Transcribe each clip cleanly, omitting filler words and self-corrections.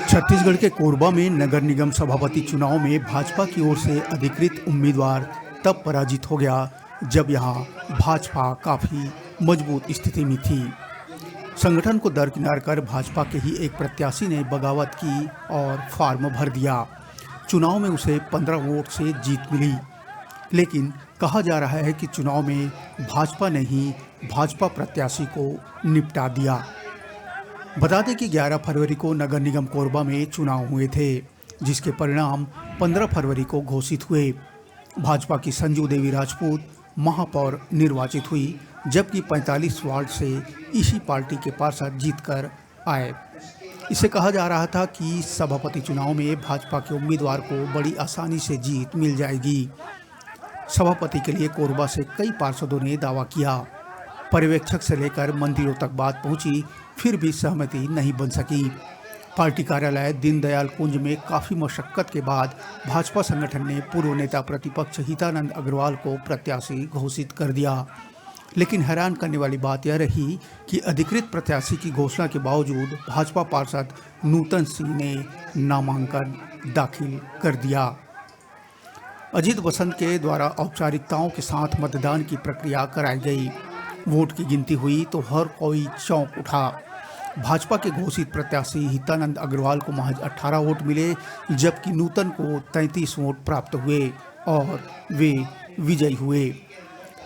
छत्तीसगढ़ के कोरबा में नगर निगम सभापति चुनाव में भाजपा की ओर से अधिकृत उम्मीदवार तब पराजित हो गया जब यहां भाजपा काफी मजबूत स्थिति में थी। संगठन को दरकिनार कर भाजपा के ही एक प्रत्याशी ने बगावत की और फॉर्म भर दिया। चुनाव में उसे 15 वोट से जीत मिली, लेकिन कहा जा रहा है कि चुनाव में भाजपा ने ही भाजपा प्रत्याशी को निपटा दिया। बता दें कि 11 फरवरी को नगर निगम कोरबा में चुनाव हुए थे, जिसके परिणाम 15 फरवरी को घोषित हुए। भाजपा की संजू देवी राजपूत महापौर निर्वाचित हुई, जबकि 45 वार्ड से इसी पार्टी के पार्षद जीतकर आए। इसे कहा जा रहा था कि सभापति चुनाव में भाजपा के उम्मीदवार को बड़ी आसानी से जीत मिल जाएगी। सभापति के लिए कोरबा से कई पार्षदों ने दावा किया। पर्यवेक्षक से लेकर मंदिरों तक बात पहुंची, फिर भी सहमति नहीं बन सकी। पार्टी कार्यालय दीनदयाल कुंज में काफ़ी मशक्कत के बाद भाजपा संगठन ने पूर्व नेता प्रतिपक्ष हितानंद अग्रवाल को प्रत्याशी घोषित कर दिया। लेकिन हैरान करने वाली बात यह रही कि अधिकृत प्रत्याशी की घोषणा के बावजूद भाजपा पार्षद नूतन सिंह ने नामांकन दाखिल कर दिया। अजीत वसंत के द्वारा औपचारिकताओं के साथ मतदान की प्रक्रिया कराई गई। वोट की गिनती हुई तो हर कोई चौंक उठा। भाजपा के घोषित प्रत्याशी हितानंद अग्रवाल को महज 18 वोट मिले, जबकि नूतन को 33 वोट प्राप्त हुए और वे विजयी हुए।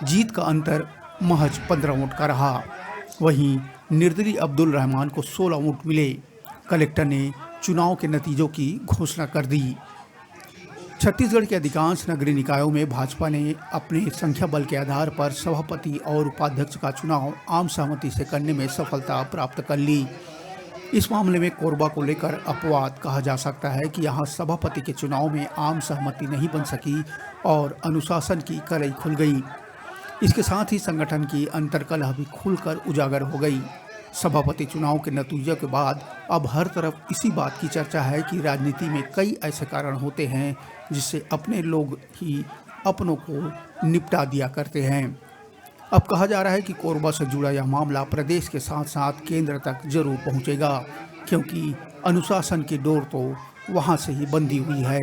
जीत का अंतर महज 15 वोट का रहा। वहीं निर्दलीय अब्दुल रहमान को 16 वोट मिले। कलेक्टर ने चुनाव के नतीजों की घोषणा कर दी। छत्तीसगढ़ के अधिकांश नगरीय निकायों में भाजपा ने अपने संख्या बल के आधार पर सभापति और उपाध्यक्ष का चुनाव आम सहमति से करने में सफलता प्राप्त कर ली। इस मामले में कोरबा को लेकर अपवाद कहा जा सकता है कि यहां सभापति के चुनाव में आम सहमति नहीं बन सकी और अनुशासन की कलई खुल गई। इसके साथ ही संगठन की अंतर्कलह भी खुलकर उजागर हो गई। सभापति चुनाव के नतीजों के बाद अब हर तरफ इसी बात की चर्चा है कि राजनीति में कई ऐसे कारण होते हैं जिससे अपने लोग ही अपनों को निपटा दिया करते हैं। अब कहा जा रहा है कि कोरबा से जुड़ा यह मामला प्रदेश के साथ साथ केंद्र तक जरूर पहुंचेगा, क्योंकि अनुशासन की डोर तो वहां से ही बंधी हुई है।